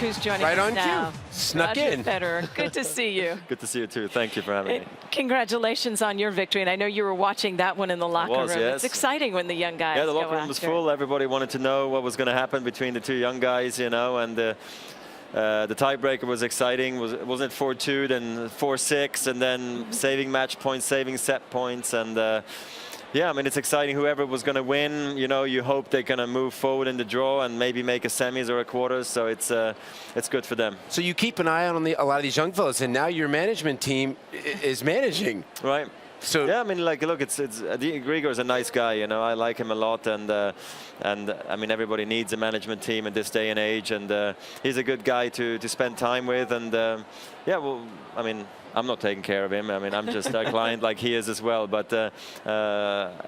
who's joining Right us on now. cue. Snuck Roger in. Federer. Good to see you. Good to see you too. Thank you for having me. Congratulations on your victory. And I know you were watching that one in the locker room. Yes. It's exciting when the young guys Yeah, the go locker room was after. full. Everybody wanted to know what was going to happen between the two young guys, you know, and the tiebreaker was exciting. Wasn't it 4-2, then 4-6, and then saving match points, saving set points, and yeah, I mean, it's exciting. Whoever was going to win, you know, you hope they're going to move forward in the draw and maybe make a semis or a quarters. So it's good for them. So you keep an eye on a lot of these young fellas, and now your management team is managing. Right. So yeah, I mean, like, look, Grigor's a nice guy, you know. I like him a lot, and I mean, everybody needs a management team in this day and age, and he's a good guy to spend time with, and yeah, well, I mean, I'm not taking care of him. I mean, I'm just a client like he is as well. But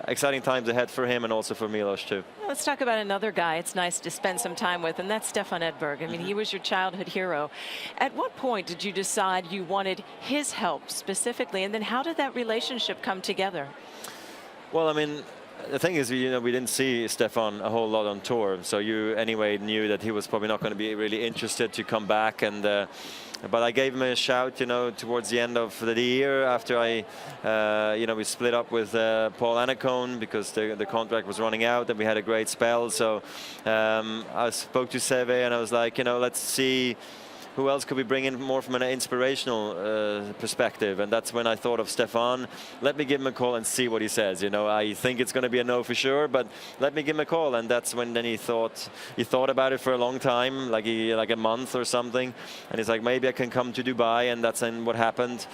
exciting times ahead for him and also for Milos too. Let's talk about another guy it's nice to spend some time with, and that's Stefan Edberg. I mean, he was your childhood hero. At what point did you decide you wanted his help specifically, and then how did that relationship come together? Well, I mean, the thing is, you know, we didn't see Stefan a whole lot on tour, so you anyway knew that he was probably not going to be really interested to come back, and but I gave him a shout, you know, towards the end of the year after you know, we split up with Paul Annacone because the contract was running out, and we had a great spell. So I spoke to Seve and I was like, you know, let's see who else could we bring in more from an inspirational perspective, and that's when I thought of Stefan. Let me give him a call and see what he says. You know, I think it's going to be a no for sure, but let me give him a call. And that's when then he thought about it for a long time, like a month or something, and he's like, maybe I can come to Dubai, and that's then what happened.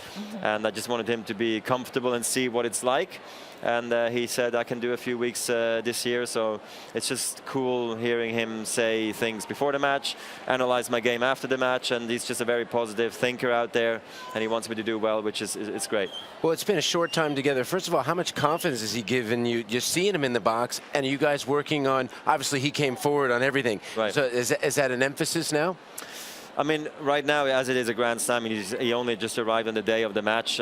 And I just wanted him to be comfortable and see what it's like. And he said, I can do a few weeks this year, so it's just cool hearing him say things before the match, analyze my game after the match, and he's just a very positive thinker out there, and he wants me to do well, which is it's great. Well, it's been a short time together. First of all, how much confidence has he given you just seeing him in the box, and are you guys working on, obviously he came forward on everything. Right. So is that an emphasis now? I mean, right now, as it is a Grand Slam, he only just arrived on the day of the match.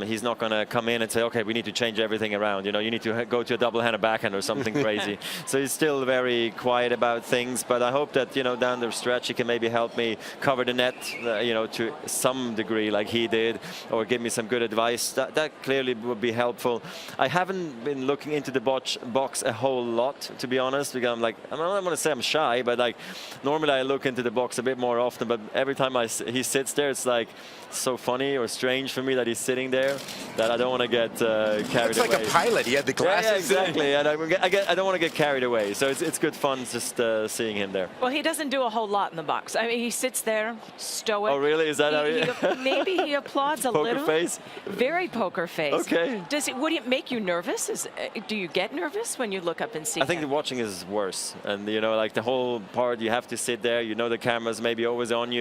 He's not going to come in and say, okay, we need to change everything around. You know, you need to go to a double-handed backhand or something crazy. So he's still very quiet about things. But I hope that, you know, down the stretch, he can maybe help me cover the net, you know, to some degree like he did, or give me some good advice. That clearly would be helpful. I haven't been looking into the box a whole lot, to be honest, because I'm like, I'm not going to say I'm shy, but like normally I look into the box a bit more often. But every time he sits there, it's like so funny or strange for me that he's sitting there that I don't want to get carried away. It's like a pilot. He had the glasses. Yeah, exactly. And I don't want to get carried away. So it's good fun just seeing him there. Well, he doesn't do a whole lot in the box. I mean, he sits there, stoic. Oh, really? Is that how he maybe he applauds a little. Poker face? Very poker face. Okay. Would it make you nervous? Do you get nervous when you look up and see I think him? the watching is worse. And, you know, like the whole part, you have to sit there. You know the camera's maybe always on you.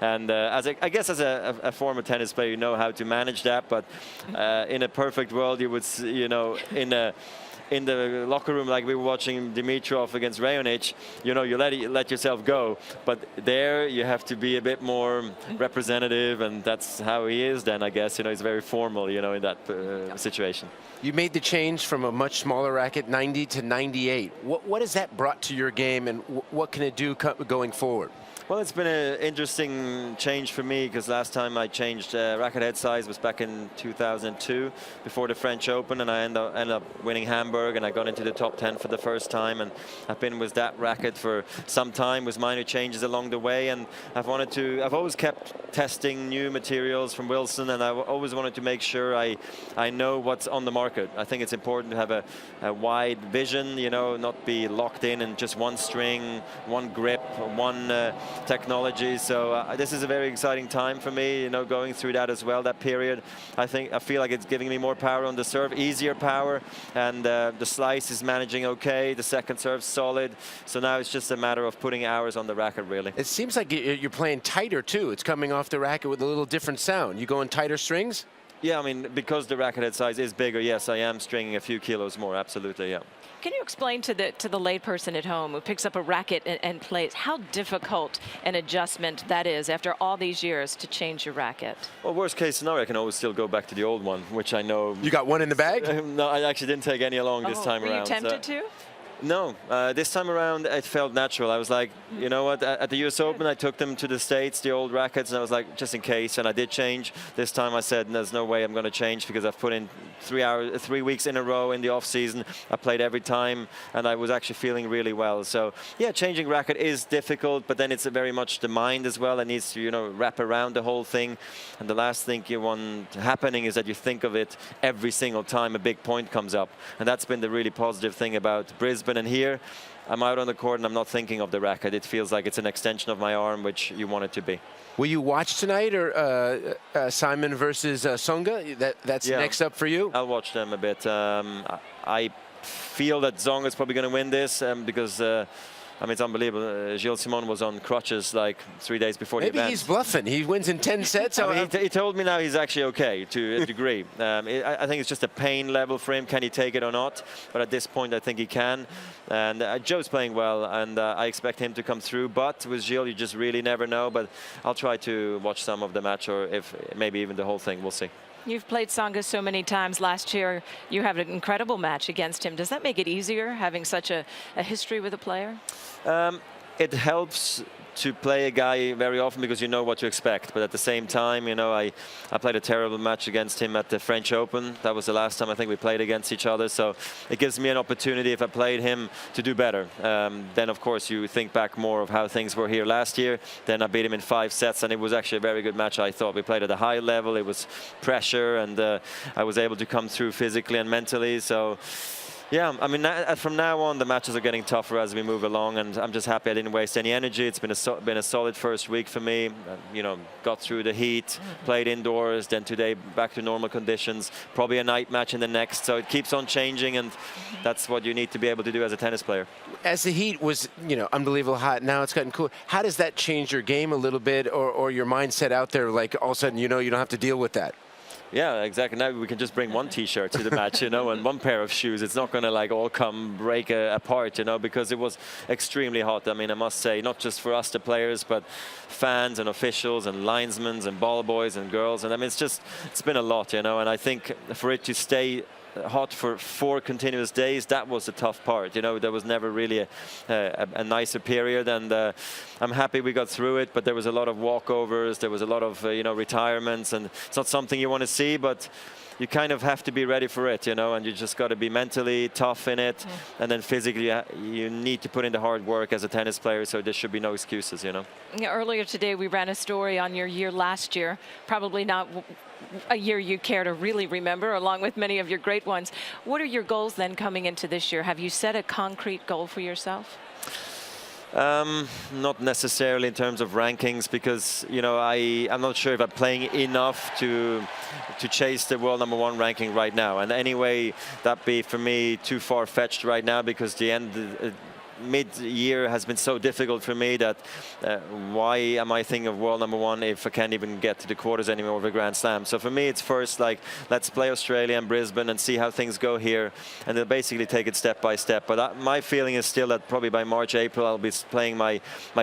And I guess as a former tennis player, you know how to manage that. But in a perfect world, you would, you know, in the locker room, like we were watching Dimitrov against Raonic, you know, you let yourself go. But there, you have to be a bit more representative, and that's how he is then, I guess. You know, he's very formal, you know, in that situation. You made the change from a much smaller racket, 90 to 98. What has that brought to your game, and what can it do going forward? Well, it's been an interesting change for me, because last time I changed racket head size was back in 2002 before the French Open, and I ended up winning Hamburg, and I got into the top 10 for the first time, and I've been with that racket for some time with minor changes along the way, and I've always kept testing new materials from Wilson, and I always wanted to make sure I know what's on the market. I think it's important to have a wide vision, you know, not be locked in just one string, one grip, one technology. So this is a very exciting time for me, you know, going through that as well, that period. I feel like it's giving me more power on the serve, easier power, and the slice is managing okay, the second serve solid. So now it's just a matter of putting hours on the racket, really. It seems like you're playing tighter too. It's coming off the racket with a little different sound. You going tighter strings? Yeah, I mean, because the racket head size is bigger, yes, I am stringing a few kilos more, absolutely, yeah. Can you explain to the layperson at home who picks up a racket and plays how difficult an adjustment that is after all these years to change your racket? Well, worst case scenario, I can always still go back to the old one, which I know. You got one in the bag? No, I actually didn't take any along this time were around. Were you tempted to? No, this time around it felt natural. I was like, you know what, at the US Open I took them to the States, the old rackets, and I was like, just in case, and I did change. This time I said, there's no way I'm going to change because I've put in 3 weeks in a row in the off season. I played every time and I was actually feeling really well. So yeah, changing racket is difficult, but then it's very much the mind as well. It needs to, you know, wrap around the whole thing. And the last thing you want happening is that you think of it every single time a big point comes up. And that's been the really positive thing about Brisbane. And here, I'm out on the court and I'm not thinking of the racket. It feels like it's an extension of my arm, which you want it to be. Will you watch tonight, or Simon versus Tsonga? That's next up for you? I'll watch them a bit. I feel that Tsonga's probably going to win this because I mean, it's unbelievable. Gilles Simon was on crutches like 3 days before the event. Maybe he's bluffing. He wins in 10 sets. I mean, he told me now he's actually okay to a degree. I think it's just a pain level for him. Can he take it or not? But at this point, I think he can. And Joe's playing well, and I expect him to come through. But with Gilles, you just really never know. But I'll try to watch some of the match, or if maybe even the whole thing. We'll see. You've played Tsonga so many times. Last year, you had an incredible match against him. Does that make it easier, having such a history with a player? It helps to play a guy very often because you know what to expect. But at the same time, you know, I played a terrible match against him at the French Open. That was the last time I think we played against each other. So it gives me an opportunity, if I played him, to do better. Then, of course, you think back more of how things were here last year. Then I beat him in 5 sets, and it was actually a very good match, I thought. We played at a high level. It was pressure, and I was able to come through physically and mentally. So yeah, I mean, from now on, the matches are getting tougher as we move along, and I'm just happy I didn't waste any energy. It's been a solid first week for me. You know, got through the heat, played indoors, then today back to normal conditions. Probably a night match in the next, so it keeps on changing, and that's what you need to be able to do as a tennis player. As the heat was, you know, unbelievable hot, now it's gotten cool. How does that change your game a little bit, or your mindset out there? Like all of a sudden, you know, you don't have to deal with that. Yeah, exactly. Now we can just bring one T-shirt to the match, you know, and one pair of shoes. It's not going to like all come break apart, you know, because it was extremely hot. I mean, I must say, not just for us, the players, but fans and officials and linesmen and ball boys and girls. And I mean, it's been a lot, you know, and I think for it to stay hot for 4 continuous days, that was the tough part. You know, there was never really a nicer period, and I'm happy we got through it, but there was a lot of walkovers, there was a lot of you know, retirements, and it's not something you want to see, but you kind of have to be ready for it, you know, and you just got to be mentally tough in it, and then physically you need to put in the hard work as a tennis player, so there should be no excuses, you know. Yeah, earlier today we ran a story on your year last year, probably not a year you care to really remember, along with many of your great ones. What are your goals then coming into this year? Have you set a concrete goal for yourself? Not necessarily in terms of rankings, because you know, I'm not sure if I'm playing enough to chase the world #1 ranking right now. And anyway, that'd be for me too far-fetched right now, because the end mid-year has been so difficult for me that why am I thinking of world #1 if I can't even get to the quarters anymore of a Grand Slam? So for me, it's first like, let's play Australia and Brisbane and see how things go here, and then basically take it step by step. But my feeling is still that probably by March, April, I'll be playing my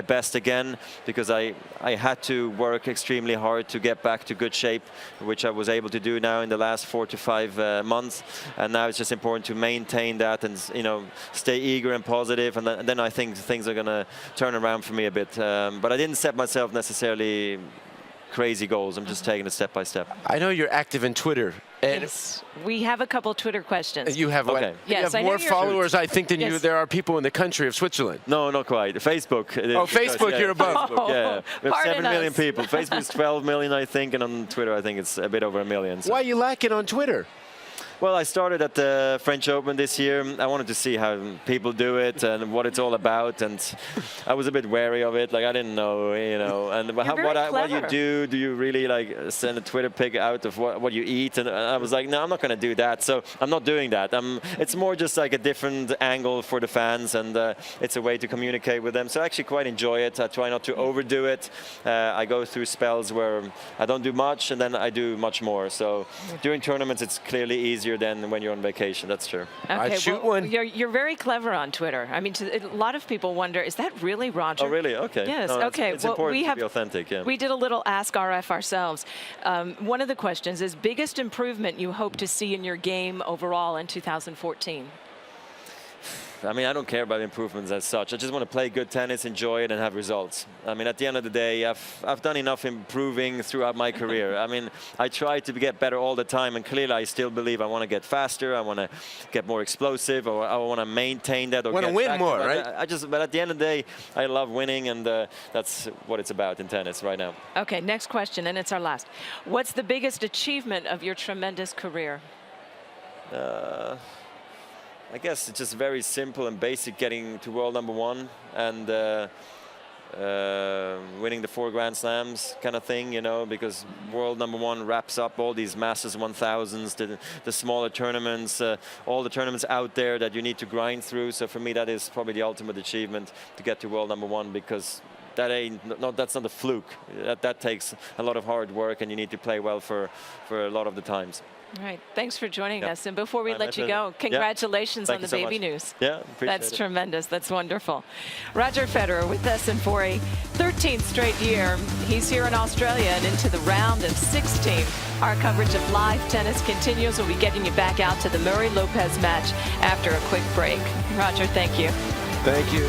best again, because I had to work extremely hard to get back to good shape, which I was able to do now in the last 4 to 5 months. And now it's just important to maintain that and, you know, stay eager and positive. And then I think things are going to turn around for me a bit. But I didn't set myself necessarily crazy goals. I'm just taking it step by step. I know you're active in Twitter. Yes, we have a couple Twitter questions. You have, okay. Yes, you have more followers, I think, than you. There are people in the country of Switzerland. No, not quite. Facebook. Oh, Facebook, yeah, you're above. Facebook, yeah. We have 7 million us. people. Facebook is 12 million, I think, and on Twitter, I think it's a bit over 1 million. So. Why are you lacking on Twitter? Well, I started at the French Open this year. I wanted to see how people do it and what it's all about, and I was a bit wary of it. Like, I didn't know, you know, and what you do you really like send a Twitter pic out of what you eat? And I was like, no, I'm not going to do that. So I'm not doing that. It's more just like a different angle for the fans, and it's a way to communicate with them. So I actually quite enjoy it. I try not to overdo it. I go through spells where I don't do much, and then I do much more. So during tournaments, it's clearly easier than when you're on vacation. That's true. Okay, I'd shoot one. You're very clever on Twitter. I mean, a lot of people wonder, is that really Roger? Oh, really? Okay. Yes. No, okay. It's important to be authentic. Yeah. We did a little Ask RF ourselves. One of the questions is biggest improvement you hope to see in your game overall in 2014. I mean, I don't care about improvements as such. I just want to play good tennis, enjoy it, and have results. I mean, at the end of the day, I've done enough improving throughout my career. I mean, I try to get better all the time, and clearly I still believe I want to get faster, I want to get more explosive, or I want to maintain that. Or want to win more, right? But at the end of the day, I love winning, and that's what it's about in tennis right now. Okay, next question, and it's our last. What's the biggest achievement of your tremendous career? I guess it's just very simple and basic, getting to world #1 and winning the 4 Grand Slams kind of thing, you know, because world #1 wraps up all these Masters 1000s, the smaller tournaments, all the tournaments out there that you need to grind through. So for me, that is probably the ultimate achievement, to get to world #1, because that's not a fluke. That takes a lot of hard work, and you need to play well for a lot of the times. All right, thanks for joining Yeah. us. And before we My let you pleasure. go, congratulations Thank on you the so baby much. news. Yeah, appreciate That's it. tremendous. That's wonderful. Roger Federer with us, and for a 13th straight year, he's here in Australia and into the round of 16. Our coverage of live tennis continues. We'll be getting you back out to the Murray-Lopez match after a quick break. Roger, thank you. Thank you.